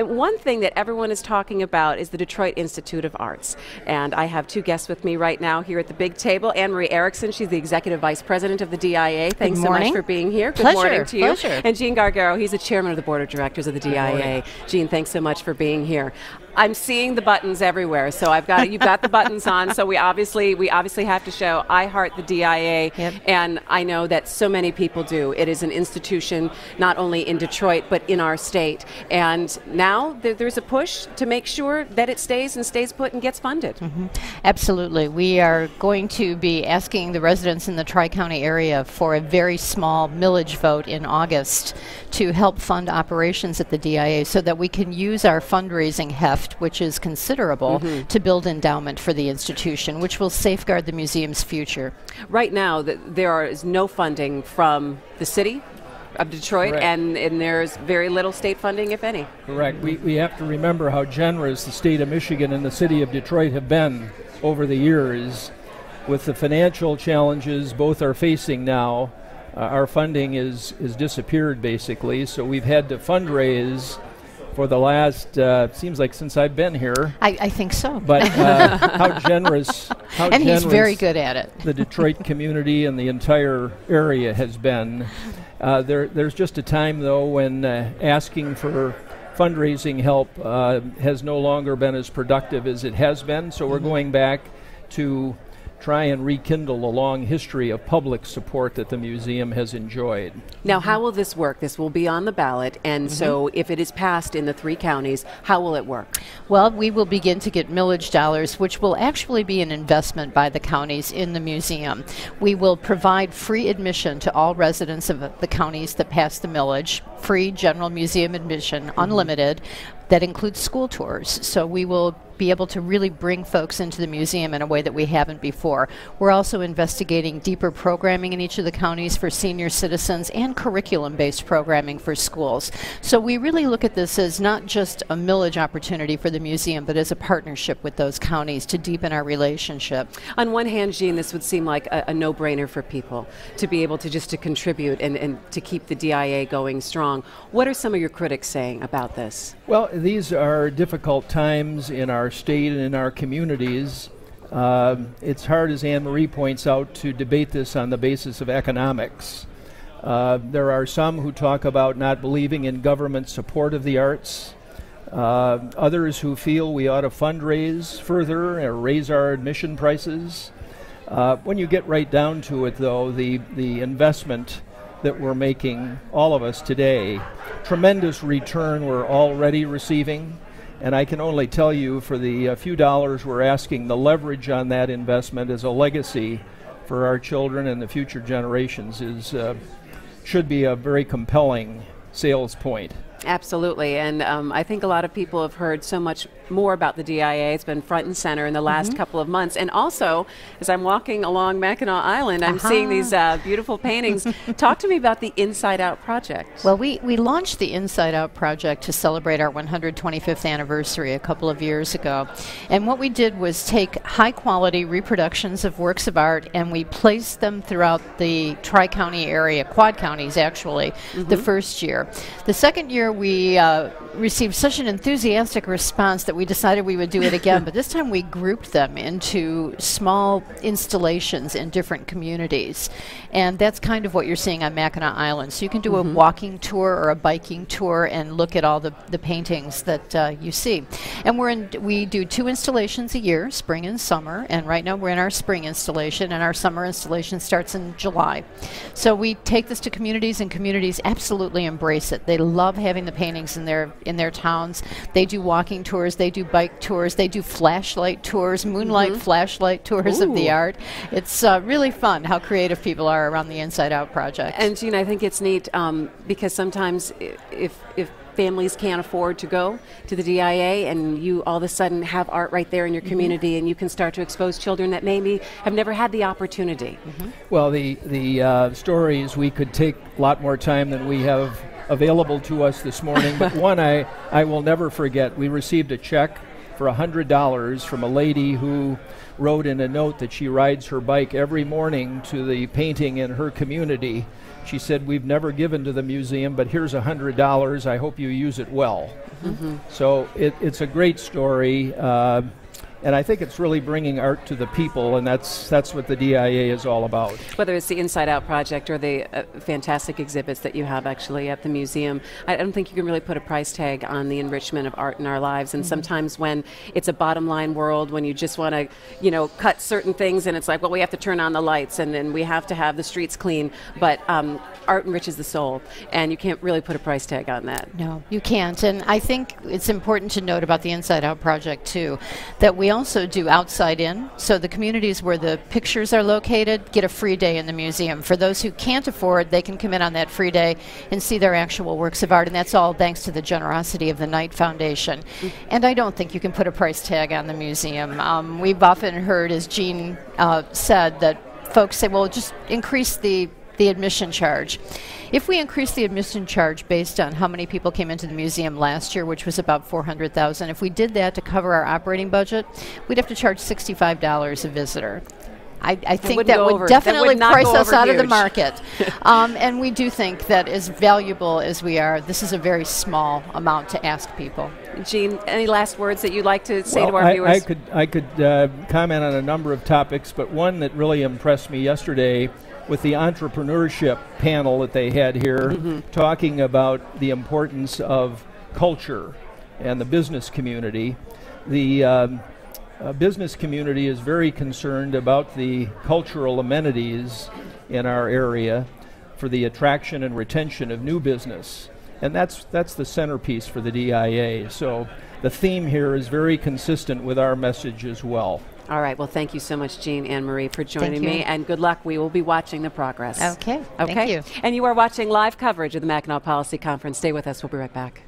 And one thing that everyone is talking about is the Detroit Institute of Arts. And I have two guests with me right now here at the big table. Annemarie Erickson, she's the Executive Vice President of the DIA. Thanks so much for being here. Good morning to you. Pleasure. And Eugene Gargaro, he's the Chairman of the Board of Directors of the DIA. Gene, thanks so much for being here. I'm seeing the buttons everywhere, so you've got the buttons on, so we obviously have to show I heart the DIA, and I know that so many people do. It is an institution not only in Detroit, but in our state. And now there's a push to make sure that it stays put and gets funded. Absolutely. We are going to be asking the residents in the Tri-County area for a very small millage vote in August to help fund operations at the DIA so that we can use our fundraising heft, which is considerable, to build endowment for the institution, which will safeguard the museum's future. Right now, there is no funding from the city of Detroit, and there's very little state funding, if any. Correct. We have to remember how generous the state of Michigan and the city of Detroit have been over the years. With the financial challenges both are facing now, our funding is disappeared basically, so we've had to fundraise for the last, seems like since I've been here. I think so. But how generous he's very good at it. The Detroit community and the entire area has been. There's just a time, though, when asking for fundraising help has no longer been as productive as it has been, so we're going back to try and rekindle a long history of public support that the museum has enjoyed. Now, how will this work? This will be on the ballot, and so if it is passed in the 3 counties, how will it work? Well, we will begin to get millage dollars, which will actually be an investment by the counties in the museum. We will provide free admission to all residents of the counties that pass the millage, free general museum admission, unlimited. That includes school tours. So we will be able to really bring folks into the museum in a way that we haven't before. We're also investigating deeper programming in each of the counties for senior citizens and curriculum-based programming for schools. So we really look at this as not just a millage opportunity for the museum, but as a partnership with those counties to deepen our relationship. On one hand, Gene, this would seem like a no-brainer for people to be able to contribute and to keep the DIA going strong. What are some of your critics saying about this? Well, these are difficult times in our state and in our communities. It's hard, as Annemarie points out, to debate this on the basis of economics. There are some who talk about not believing in government support of the arts. Others who feel we ought to fundraise further or raise our admission prices. When you get right down to it, though, the investment that we're making, all of us today, tremendous return we're already receiving, and I can only tell you for the few dollars we're asking, the leverage on that investment as a legacy for our children and the future generations should be a very compelling sales point. Absolutely, and I think a lot of people have heard so much more about the DIA. It's been front and center in the last couple of months. And also, as I'm walking along Mackinac Island, I'm seeing these beautiful paintings. Talk to me about the Inside Out project. Well, we launched the Inside Out project to celebrate our 125th anniversary a couple of years ago. And what we did was take high-quality reproductions of works of art, and we placed them throughout the Tri-County area, Quad Counties actually, the first year. The second year, we received such an enthusiastic response that we decided we would do it again, but this time we grouped them into small installations in different communities. And that's kind of what you're seeing on Mackinac Island. So you can do a walking tour or a biking tour and look at all the paintings that you see. And we do 2 installations a year, spring and summer, and right now we're in our spring installation, and our summer installation starts in July. So we take this to communities, and communities absolutely embrace it. They love having the paintings in their towns. They do walking tours, they do bike tours, they do flashlight tours, moonlight flashlight tours of the art. It's really fun how creative people are around the Inside Out project. And Gene, I think it's neat because sometimes if families can't afford to go to the DIA, and you all of a sudden have art right there in your community, and you can start to expose children that maybe have never had the opportunity. Well, the stories, we could take a lot more time than we have available to us this morning, but one I will never forget. We received a check for $100 from a lady who wrote in a note that she rides her bike every morning to the painting in her community. She said, "We've never given to the museum, but here's $100. I hope you use it well." Mm-hmm. So it's a great story. And I think it's really bringing art to the people, and that's what the DIA is all about. Whether it's the Inside Out project or the fantastic exhibits that you have actually at the museum, I don't think you can really put a price tag on the enrichment of art in our lives. And sometimes when it's a bottom line world, when you just want to, you know, cut certain things, and it's like, well, we have to turn on the lights, and then we have to have the streets clean. But art enriches the soul, and you can't really put a price tag on that. No, you can't. And I think it's important to note about the Inside Out project, too, that we also do outside in. So the communities where the pictures are located get a free day in the museum. For those who can't afford, they can come in on that free day and see their actual works of art, and that's all thanks to the generosity of the Knight Foundation. And I don't think you can put a price tag on the museum. We've often heard, as Gene said, that folks say, well, just increase the admission charge. If we increase the admission charge based on how many people came into the museum last year, which was about 400,000, if we did that to cover our operating budget, we'd have to charge $65 a visitor. I think that would definitely price us out of the market. And we do think that as valuable as we are, this is a very small amount to ask people. Gene, any last words that you'd like to say to our viewers? I could comment on a number of topics, but one that really impressed me yesterday with the entrepreneurship panel that they had here, talking about the importance of culture and the business community. The business community is very concerned about the cultural amenities in our area for the attraction and retention of new business. And that's the centerpiece for the DIA. So the theme here is very consistent with our message as well. All right. Well, thank you so much, Gene and Marie, for joining me, and good luck. We will be watching the progress. Okay. Thank you. And you are watching live coverage of the Mackinac Policy Conference. Stay with us. We'll be right back.